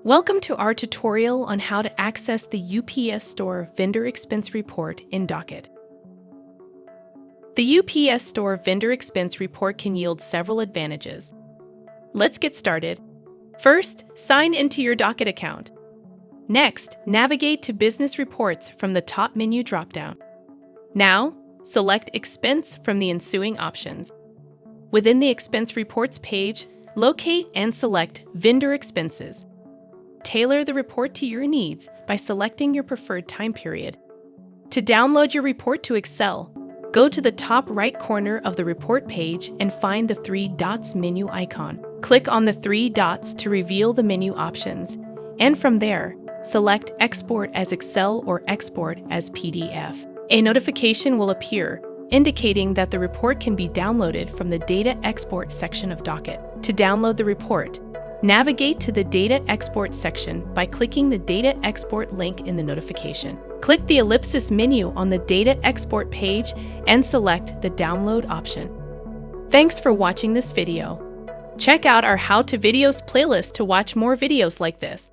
Welcome to our tutorial on how to access the UPS Store Vendor Expense Report in Docyt. The UPS Store Vendor Expense Report can yield several advantages. Let's get started. First, sign into your Docyt account. Next, navigate to Business Reports from the top menu dropdown. Now, select Expense from the ensuing options. Within the Expense Reports page, locate and select Vendor Expenses. Tailor the report to your needs by selecting your preferred time period. To download your report to Excel, go to the top right corner of the report page and find the three dots menu icon. Click on the three dots to reveal the menu options, and from there, select Export as Excel or Export as PDF. A notification will appear, indicating that the report can be downloaded from the Data Export section of Docyt. To download the report, navigate to the Data Export section by clicking the Data Export link in the notification. Click the ellipsis menu on the Data Export page and select the Download option. Thanks for watching this video. Check out our How to Videos playlist to watch more videos like this.